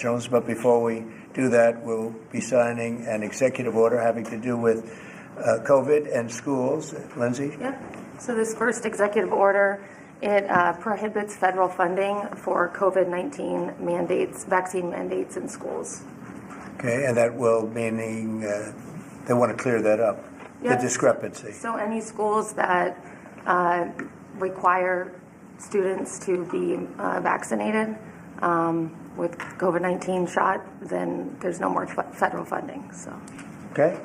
Jones, but before we do that, we'll be signing an executive order having to do with COVID and schools. Lindsay? Yep. So this first executive order, it prohibits federal funding for COVID-19 mandates, vaccine mandates in schools. Okay, and that will meaning they want to clear that up, Yep. the discrepancy. So any schools that require students to be vaccinated with COVID-19 shot, then there's no more federal funding. So. Okay.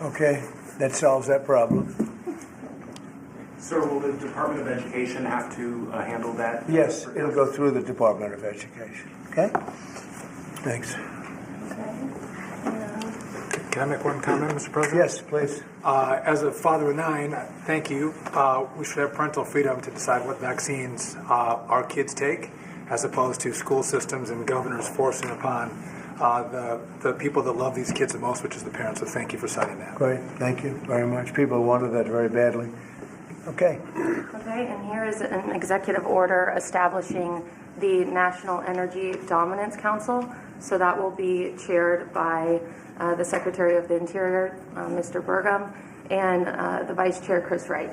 Okay, that solves that problem. Sir, will the Department of Education have to handle that? Yes, it'll go through the Department of Education. Okay? Thanks. Can I make one comment, Mr. President? Yes, please. As a father of 9, thank you. We should have parental freedom to decide what vaccines our kids take, as opposed to school systems and governors forcing upon the people that love these kids the most, which is the parents. So thank you for citing that. Great, thank you very much. People wanted that very badly. Okay. Okay, and here is an executive order establishing the National Energy Dominance Council. So that will be chaired by the Secretary of the Interior, Mr. Burgum, and the Vice Chair, Chris Wright.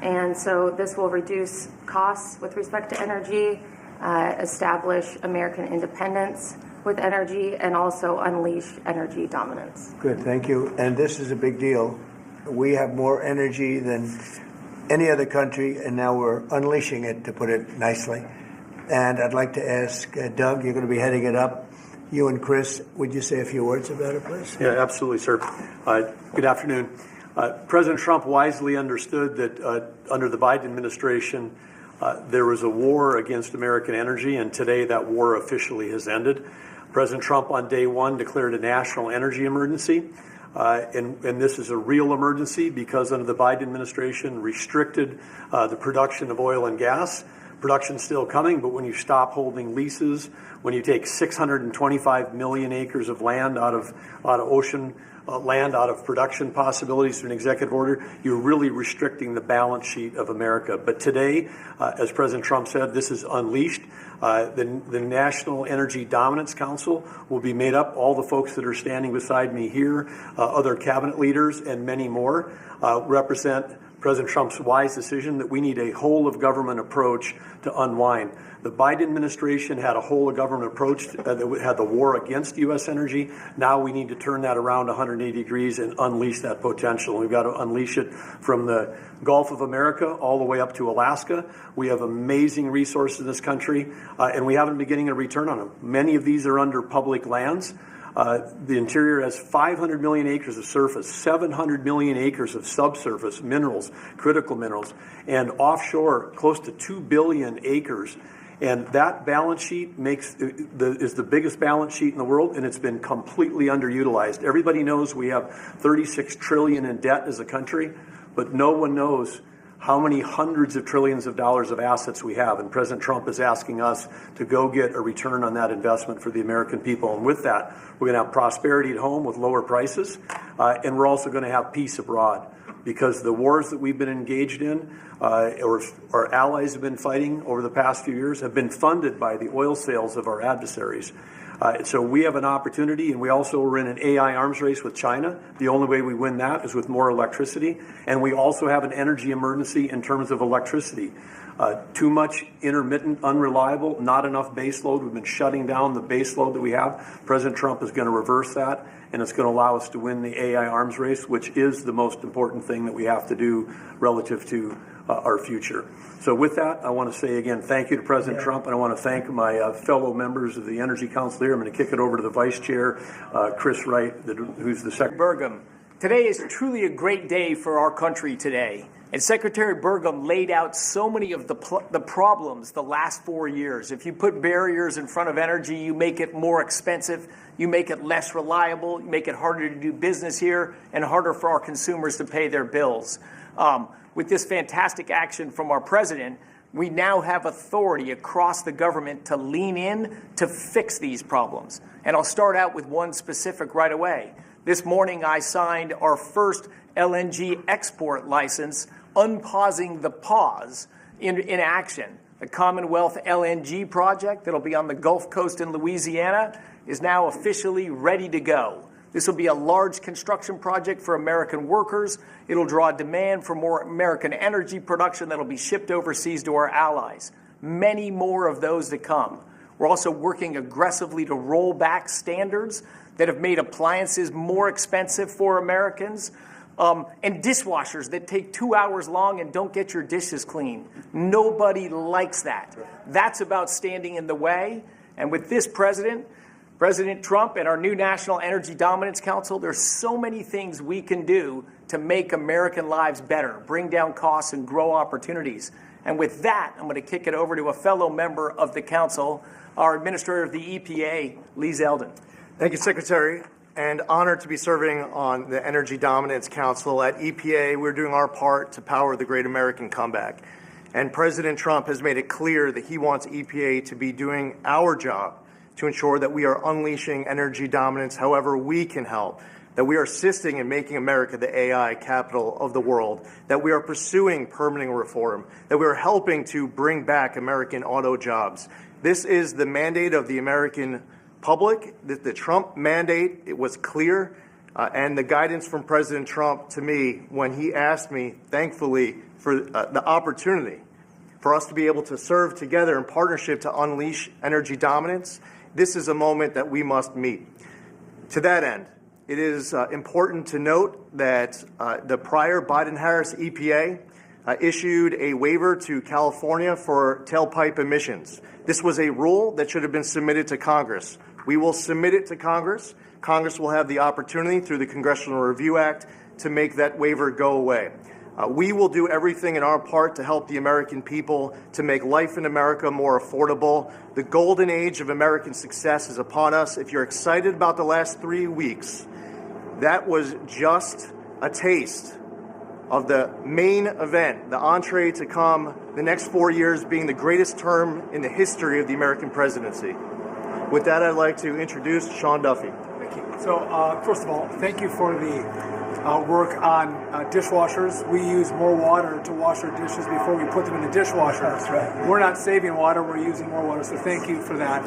And so this will reduce costs with respect to energy, establish American independence with energy, and also unleash energy dominance. Good, thank you. And this is a big deal. We have more energy than any other country, and now we're unleashing it, to put it nicely. And I'd like to ask Doug, you're going to be heading it up. You and Chris, would you say a few words about it, please? Yeah, absolutely, sir. Good afternoon. President Trump wisely understood that under the Biden administration, there was a war against American energy, and today that war officially has ended. President Trump on day one declared a national energy emergency. And this is a real emergency because under the Biden administration restricted the production of oil and gas. Production's still coming, but when you stop holding leases, when you take 625 million acres of land out of ocean land, out of production possibilities through an executive order, you're really restricting the balance sheet of America. But today, as President Trump said, this is unleashed. The National Energy Dominance Council will be made up, all the folks that are standing beside me here, other cabinet leaders and many more, represent President Trump's wise decision that we need a whole-of-government approach to unwind. The Biden administration had a whole-of-government approach that had the war against U.S. energy. Now we need to turn that around 180 degrees and unleash that potential. We've got to unleash it from the Gulf of America all the way up to Alaska. We have amazing resources in this country, and we haven't been getting a return on them. Many of these are under public lands. The interior has 500 million acres of surface, 700 million acres of subsurface minerals, critical minerals, and offshore close to 2 billion acres. And that balance sheet is the biggest balance sheet in the world, and it's been completely underutilized. Everybody knows we have 36 trillion in debt as a country, but no one knows how many hundreds of trillions of dollars of assets we have. And President Trump is asking us to go get a return on that investment for the American people. And with that, we're going to have prosperity at home with lower prices, and we're also going to have peace abroad. Because the wars that we've been engaged in, or our allies have been fighting over the past few years, have been funded by the oil sales of our adversaries. So we have an opportunity, and we also are in an AI arms race with China. The only way we win that is with more electricity. And we also have an energy emergency in terms of electricity. Too much intermittent, unreliable, not enough base load. We've been shutting down the base load that we have. President Trump is going to reverse that, and it's going to allow us to win the AI arms race, which is the most important thing that we have to do relative to our future. So with that, I want to say again, thank you to President Trump, and I want to thank my fellow members of the Energy Council here. I'm going to kick it over to the Vice Chair, Chris Wright, who's the Secretary. Burgum, today is truly a great day for our country today. And Secretary Burgum laid out so many of the problems the last 4 years. If you put barriers in front of energy, you make it more expensive, you make it less reliable, you make it harder to do business here, and harder for our consumers to pay their bills. With this fantastic action from our president, We now have authority across the government to lean in to fix these problems. And I'll start out with one specific right away. This morning I signed our first LNG export license, unpausing the pause in action. The Commonwealth LNG project that'll be on the Gulf Coast in Louisiana is now officially ready to go. This will be a large construction project for American workers. It'll draw demand for more American energy production that'll be shipped overseas to our allies. Many more of those to come. We're also working aggressively to roll back standards that have made appliances more expensive for Americans, and dishwashers that take 2 hours long and don't get your dishes clean. Nobody likes that. That's about standing in the way. And with this President Trump and our new National Energy Dominance Council, there's so many things we can do to make American lives better, bring down costs, and grow opportunities. And with that, I'm going to kick it over to a fellow member of the council, our Administrator of the EPA, Lee Zeldin. Thank you, Secretary, and honored to be serving on the Energy Dominance Council. At EPA, we're doing our part to power the great American comeback. And President Trump has made it clear that he wants EPA to be doing our job to ensure that we are unleashing energy dominance however we can help, that we are assisting in making America the AI capital of the world, that we are pursuing permitting reform, that we are helping to bring back American auto jobs. This is the mandate of the American public. The Trump mandate, it was clear, and the guidance from President Trump to me when he asked me, thankfully, for the opportunity for us to be able to serve together in partnership to unleash energy dominance. This is a moment that we must meet. To that end, it is important to note that the prior Biden-Harris EPA issued a waiver to California for tailpipe emissions. This was a rule that should have been submitted to Congress. We will submit it to Congress. Congress will have the opportunity through the Congressional Review Act to make that waiver go away. We will do everything in our part to help the American people to make life in America more affordable. The golden age of American success is upon us. If you're excited about the last 3 weeks, that was just a taste of the main event, the entree to come, the next 4 years being the greatest term in the history of the American presidency. With that, I'd like to introduce Sean Duffy. Thank you. So, first of all, thank you for the work on dishwashers. We use more water to wash our dishes before we put them in the dishwasher. That's right. We're not saving water, we're using more water, so thank you for that.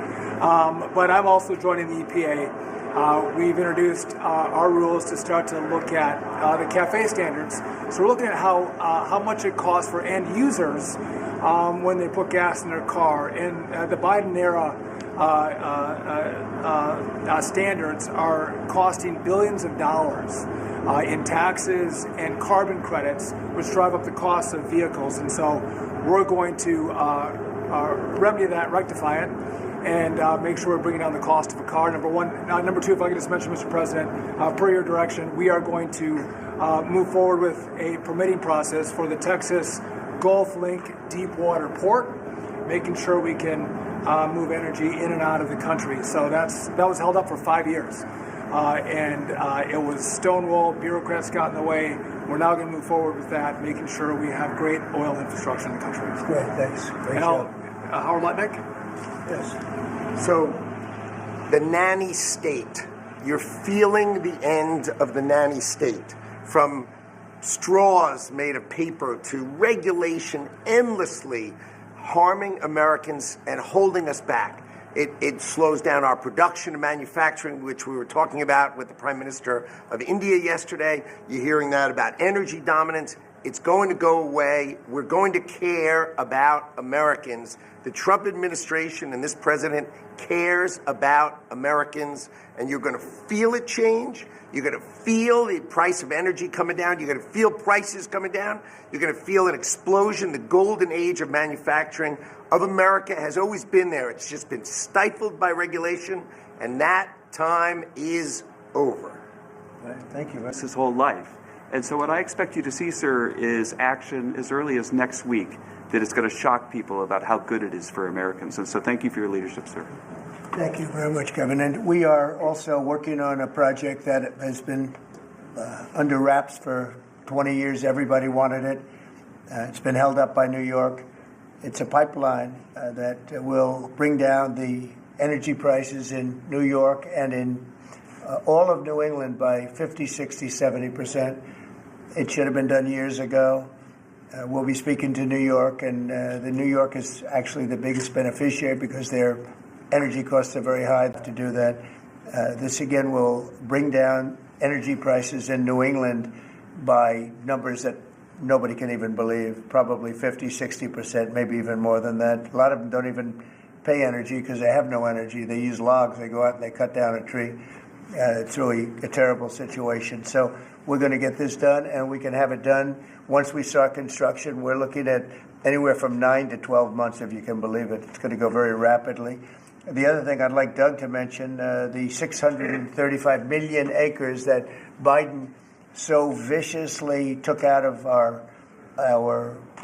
But I'm also joining the EPA. We've introduced our rules to start to look at the CAFE standards. So we're looking at how much it costs for end users when they put gas in their car. And the Biden era standards are costing billions of dollars in taxes and carbon credits, which drive up the cost of vehicles. And so we're going to remedy that, rectify it, and make sure we're bringing down the cost of a car, number one. Number two, if I could just mention, Mr. President, per your direction, we are going to move forward with a permitting process for the Texas Gulf Link Deepwater Port, making sure we can move energy in and out of the country. So that was held up for 5 years. And it was stonewalled, bureaucrats got in the way. We're now going to move forward with that, making sure we have great oil infrastructure in the country. Great, thanks. Great job. Howard Lutnick? Yes. So, the nanny state, you're feeling the end of the nanny state. From straws made of paper to regulation endlessly harming Americans and holding us back. It slows down our production and manufacturing, which we were talking about with the Prime Minister of India yesterday. You're hearing that about energy dominance. It's going to go away. We're going to care about Americans. The Trump administration and this president cares about Americans, and you're going to feel it change. You're going to feel the price of energy coming down. You're going to feel prices coming down. You're going to feel an explosion. The golden age of manufacturing of America has always been there. It's just been stifled by regulation, and that time is over. Thank you. His whole life. And so what I expect you to see, sir, is action as early as next week that is going to shock people about how good it is for Americans. And so thank you for your leadership, sir. Thank you very much, Kevin. And we are also working on a project that has been under wraps for 20 years. Everybody wanted it. It's been held up by New York. It's a pipeline that will bring down the energy prices in New York and in all of New England by 50, 60, 70%. It should have been done years ago. We'll be speaking to New York, and the New York is actually the biggest beneficiary because their energy costs are very high to do that. This again will bring down energy prices in New England by numbers that nobody can even believe, probably 50, 60%, maybe even more than that. A lot of them don't even pay energy because they have no energy. They use logs. They go out and they cut down a tree. It's really a terrible situation. So we're going to get this done, and we can have it done once we start construction. We're looking at anywhere from 9 to 12 months, if you can believe it. It's going to go very rapidly. The other thing I'd like Doug to mention, the 635 million acres that Biden so viciously took out of our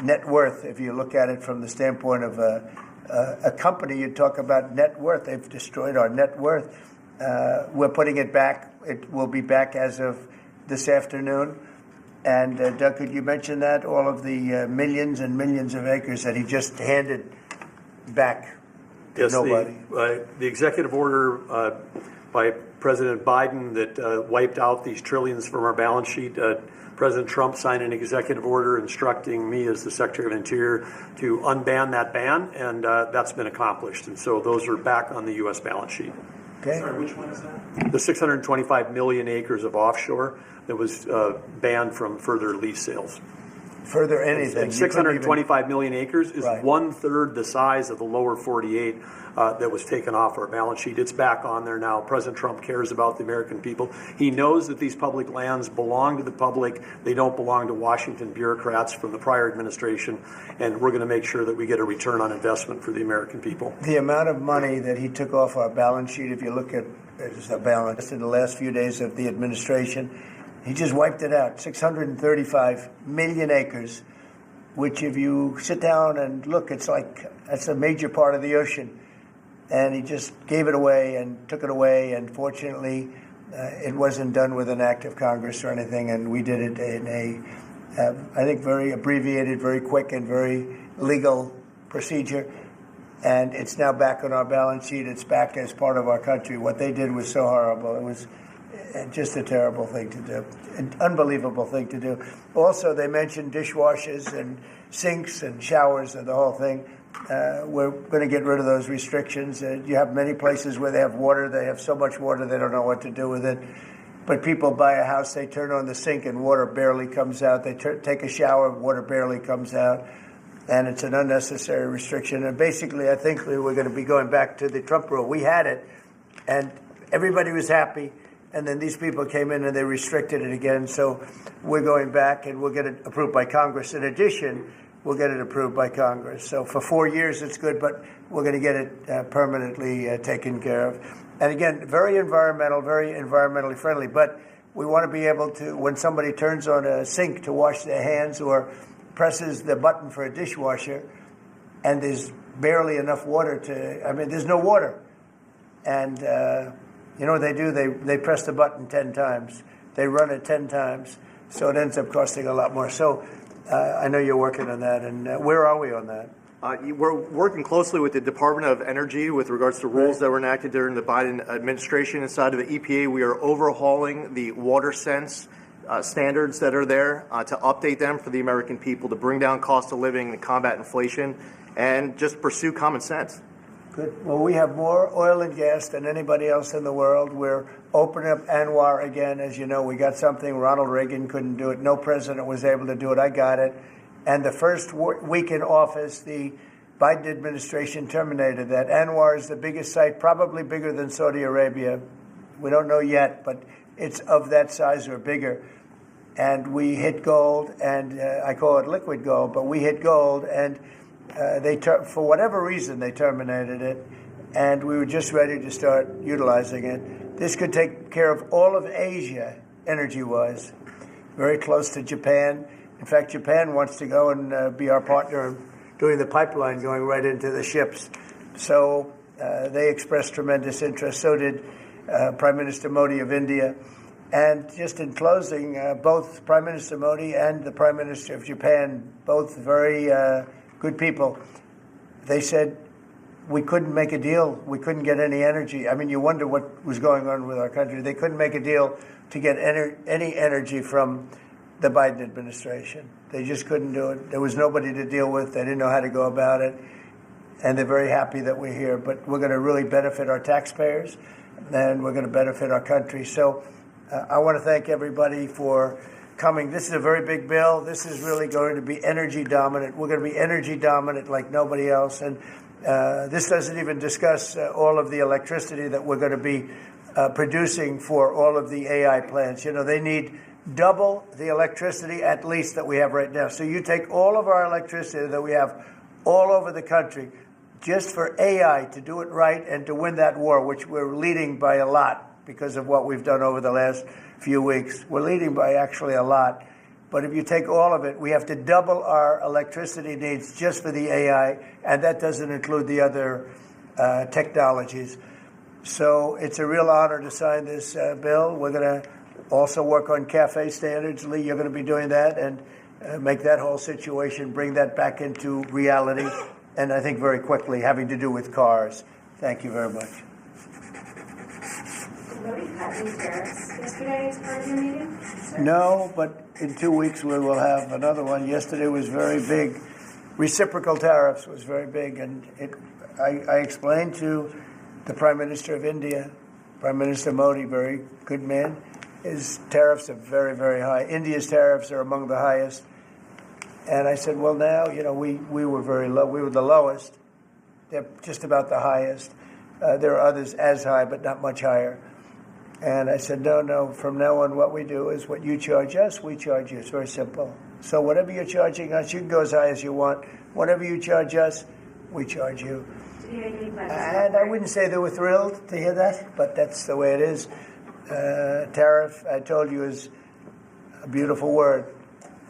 net worth. If you look at it from the standpoint of a company, you talk about net worth. They've destroyed our net worth. We're putting it back. It will be back as of this afternoon. And Doug, could you mention that? All of the millions and millions of acres that he just handed back to Yes, nobody. The executive order by President Biden that wiped out these trillions from our balance sheet. President Trump signed an executive order instructing me as the Secretary of Interior to unban that ban, and that's been accomplished. And so those are back on the U.S. balance sheet. Okay. Sorry, which one is that? The 625 million acres of offshore that was banned from further lease sales. Further anything. And You couldn't even- 625 million acres is Right. 1/3 the size of the lower 48 that was taken off our balance sheet. It's back on there now. President Trump cares about the American people. He knows that these public lands belong to the public. They don't belong to Washington bureaucrats from the prior administration. And we're going to make sure that we get a return on investment for the American people. The amount of money that he took off our balance sheet, if you look at the balance in the last few days of the administration, he just wiped it out. 635 million acres, which if you sit down and look, it's like that's a major part of the ocean. And he just gave it away and took it away. And fortunately, it wasn't done with an act of Congress or anything. And we did it in a, I think, very abbreviated, very quick, and very legal procedure. And it's now back on our balance sheet. It's back as part of our country. What they did was so horrible. It was just a terrible thing to do, an unbelievable thing to do. Also, they mentioned dishwashers and sinks and showers and the whole thing. We're going to get rid of those restrictions. You have many places where they have water. They have so much water they don't know what to do with it. But people buy a house, they turn on the sink and water barely comes out. They take a shower, water barely comes out. And it's an unnecessary restriction. And basically, I think we're going to be going back to the Trump rule. We had it, and everybody was happy. And then these people came in and they restricted it again. So we're going back, and we'll get it approved by Congress. In addition, we'll get it approved by Congress. So for 4 years, it's good, but we're going to get it permanently taken care of. And again, very environmentally friendly. But we want to be able to, when somebody turns on a sink to wash their hands or presses the button for a dishwasher, and there's barely enough water there's no water. And you know what they do? They press the button 10 times. They run it 10 times. So it ends up costing a lot more. So I know you're working on that. And where are we on that? We're working closely with the Department of Energy with regards to rules that were enacted during the Biden administration. Inside of the EPA, we are overhauling the WaterSense standards that are there to update them for the American people, to bring down cost of living and combat inflation, and just pursue common sense. Good. Well, we have more oil and gas than anybody else in the world. We're opening up ANWR again. As you know, we got something. Ronald Reagan couldn't do it. No president was able to do it. I got it. And the first week in office, the Biden administration terminated that. ANWR is the biggest site, probably bigger than Saudi Arabia. We don't know yet, but it's of that size or bigger. And we hit gold, and I call it liquid gold, but we hit gold, and for whatever reason, they terminated it, and we were just ready to start utilizing it. This could take care of all of Asia, energy-wise, very close to Japan. In fact, Japan wants to go and be our partner in doing the pipeline going right into the ships. So they expressed tremendous interest. So did Prime Minister Modi of India. And just in closing, both Prime Minister Modi and the Prime Minister of Japan, both very good people, they said we couldn't make a deal. We couldn't get any energy. I mean, you wonder what was going on with our country. They couldn't make a deal to get any energy from the Biden administration. They just couldn't do it. There was nobody to deal with. They didn't know how to go about it. And they're very happy that we're here. But we're going to really benefit our taxpayers, and we're going to benefit our country. So I want to thank everybody for coming. This is a very big bill. This is really going to be energy dominant. We're going to be energy dominant like nobody else. And this doesn't even discuss all of the electricity that we're going to be producing for all of the AI plants. You know, they need double the electricity at least that we have right now. So you take all of our electricity that we have all over the country just for AI to do it right and to win that war, which we're leading by a lot because of what we've done over the last few weeks. We're leading by actually a lot. But if you take all of it, we have to double our electricity needs just for the AI, and that doesn't include the other technologies. So it's a real honor to sign this bill. We're going to also work on CAFE standards. Lee, you're going to be doing that and make that whole situation, bring that back into reality, and I think very quickly, having to do with cars. Thank you very much. Nobody cut any tariffs yesterday as part of your meeting? No, but in 2 weeks we will have another one. Yesterday was very big. Reciprocal tariffs was very big, and I explained to the Prime Minister of India, Prime Minister Modi, very good man, his tariffs are very, very high. India's tariffs are among the highest. And I said, well, now, you know, we were very low. We were the lowest. They're just about the highest. There are others as high, but not much higher. And I said, no, from now on, what we do is what you charge us, we charge you. It's very simple. So whatever you're charging us, you can go as high as you want. Whatever you charge us, we charge you. Did you make any pledges? And I wouldn't say they were thrilled to hear that, but that's the way it is. Tariff, I told you, is a beautiful word.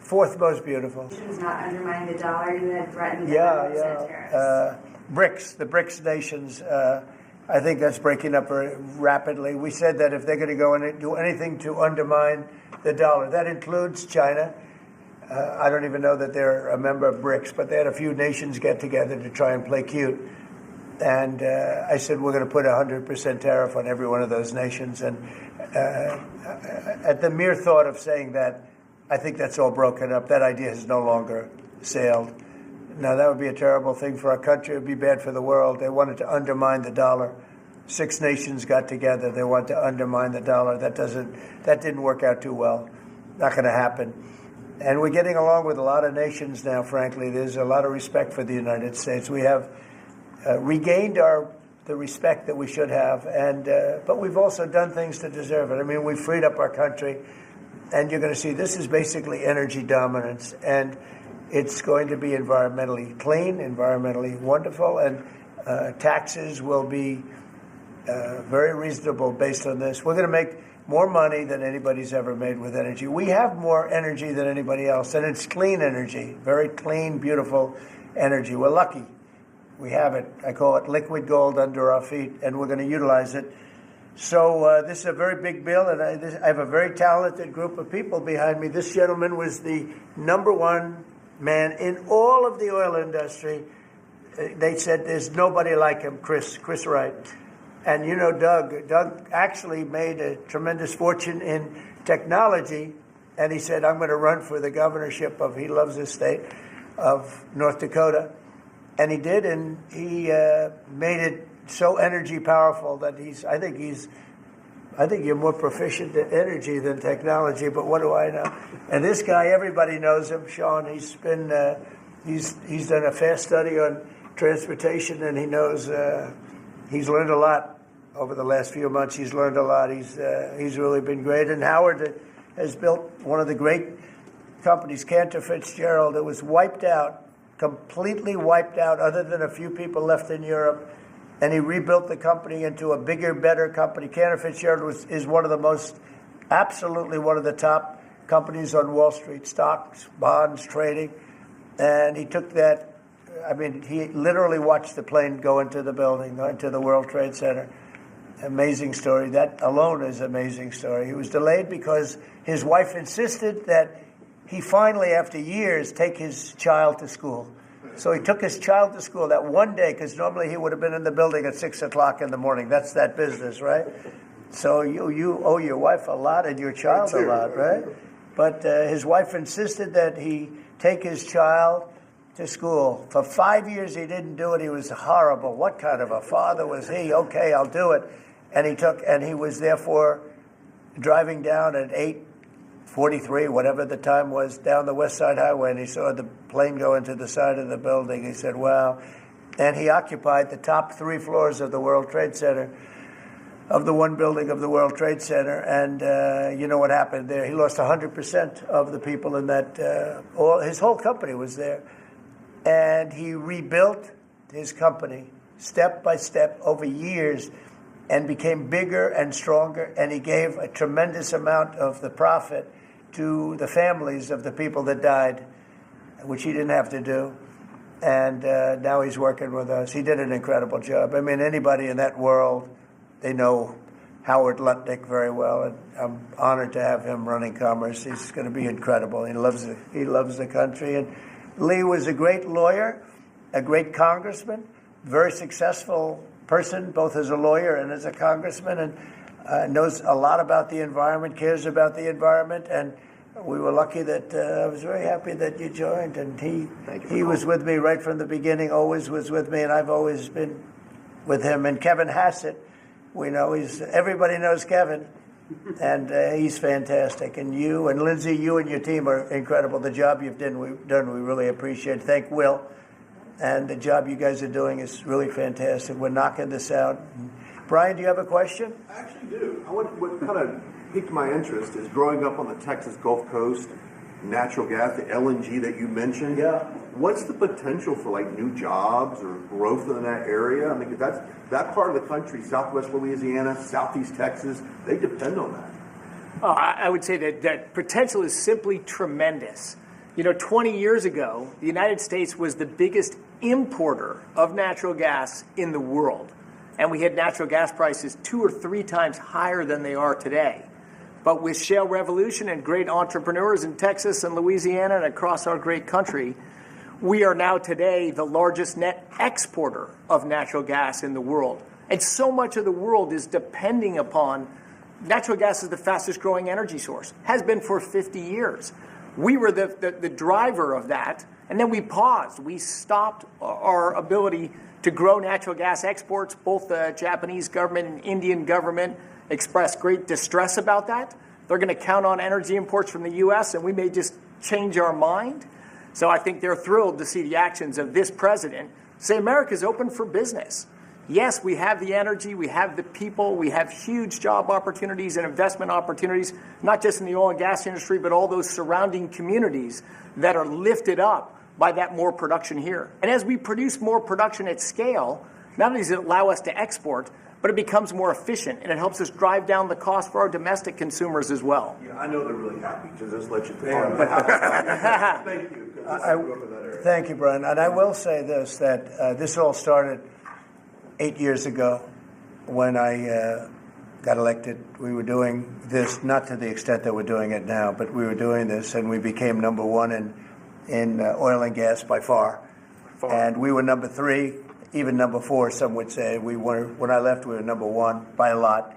Fourth most beautiful. Nations not undermine the dollar. You had threatened 100% tariffs. BRICS, the BRICS nations, I think that's breaking up very rapidly. We said that if they're going to go and do anything to undermine the dollar, that includes China. I don't even know that they're a member of BRICS, but they had a few nations get together to try and play cute. And I said, we're going to put 100% tariff on every one of those nations. And at the mere thought of saying that, I think that's all broken up. That idea has no longer sailed. Now, that would be a terrible thing for our country. It would be bad for the world. They wanted to undermine the dollar. 6 nations got together. They want to undermine the dollar. That didn't work out too well. Not going to happen. And we're getting along with a lot of nations now, frankly. There's a lot of respect for the United States. We have regained the respect that we should have, but we've also done things to deserve it. I mean, we've freed up our country, and you're going to see this is basically energy dominance, and it's going to be environmentally clean, environmentally wonderful, and taxes will be very reasonable based on this. We're going to make more money than anybody's ever made with energy. We have more energy than anybody else, and it's clean energy, very clean, beautiful energy. We're lucky. We have it. I call it liquid gold under our feet, and we're going to utilize it. So this is a very big bill, and I have a very talented group of people behind me. This gentleman was the #1 man in all of the oil industry. They said there's nobody like him, Chris Wright. And you know Doug. Doug actually made a tremendous fortune in technology, and he said, I'm going to run for the governorship of, he loves this state, of North Dakota. And he did, and he made it so energy powerful that I think you're more proficient in energy than technology, but what do I know? And this guy, everybody knows him, Sean. He's been, he's done a fast study on transportation, and he knows, he's learned a lot over the last few months. He's learned a lot. He's really been great. And Howard has built one of the great companies, Cantor Fitzgerald. It was wiped out, completely wiped out, other than a few people left in Europe. And he rebuilt the company into a bigger, better company. Cantor Fitzgerald is one of the most, absolutely one of the top companies on Wall Street, stocks, bonds, trading. And he took that, I mean, he literally watched the plane go into the building, into the World Trade Center. Amazing story. That alone is an amazing story. He was delayed because his wife insisted that he finally, after years, take his child to school. So he took his child to school that one day, because normally he would have been in the building at 6 o'clock in the morning. That's that business, right? So you owe your wife a lot and your child a lot, right? But his wife insisted that he take his child to school. For 5 years he didn't do it. He was horrible. What kind of a father was he? Okay, I'll do it. And he was therefore driving down at 8:43, whatever the time was, down the West Side Highway, and he saw the plane go into the side of the building. He said, wow. And he occupied the top 3 floors of the World Trade Center, of the one building of the World Trade Center. And you know what happened there? He lost 100% of the people in that, his whole company was there. And he rebuilt his company step by step over years and became bigger and stronger. And he gave a tremendous amount of the profit to the families of the people that died, which he didn't have to do. And now he's working with us. He did an incredible job. I mean, anybody in that world, they know Howard Lutnick very well, and I'm honored to have him running Commerce. He's going to be incredible. He loves the country. And Lee was a great lawyer, a great congressman, very successful person, both as a lawyer and as a congressman, and knows a lot about the environment, cares about the environment. And we were lucky that I was very happy that you joined. And he was with me right from the beginning, always was with me, and I've always been with him. And Kevin Hassett, we know everybody knows Kevin, and he's fantastic. And you and Lindsay, you and your team are incredible. The job you've done, we really appreciate. Thank Will, and the job you guys are doing is really fantastic. We're knocking this out. Brian, do you have a question? I actually do. What kind of piqued my interest is growing up on the Texas Gulf Coast, natural gas, the LNG that you mentioned. Yeah. What's the potential for like new jobs or growth in that area? I mean, that part of the country, Southwest Louisiana, Southeast Texas, they depend on that. I would say that potential is simply tremendous. 20 years ago, the United States was the biggest importer of natural gas in the world. And we had natural gas prices 2 or 3 times higher than they are today. But with shale revolution and great entrepreneurs in Texas and Louisiana and across our great country, we are now today the largest net exporter of natural gas in the world. And so much of the world is depending upon natural gas is the fastest growing energy source, has been for 50 years. We were the driver of that, and then we paused. We stopped our ability to grow natural gas exports. Both the Japanese government and Indian government expressed great distress about that. They're going to count on energy imports from the U.S., and we may just change our mind. So I think they're thrilled to see the actions of this president say America's open for business. Yes, we have the energy, we have the people, we have huge job opportunities and investment opportunities, not just in the oil and gas industry, but all those surrounding communities that are lifted up by that more production here. And as we produce more production at scale, not only does it allow us to export, but it becomes more efficient, and it helps us drive down the cost for our domestic consumers as well. Yeah, I know they're really happy to just let you Thank you. Thank you, Brian. And I will say this, that this all started 8 years ago when I got elected. We were doing this, not to the extent that we're doing it now, but we were doing this, and we became number 1 in oil and gas by far. And we were number 3, even number 4, some would say. When I left, we were number 1 by a lot.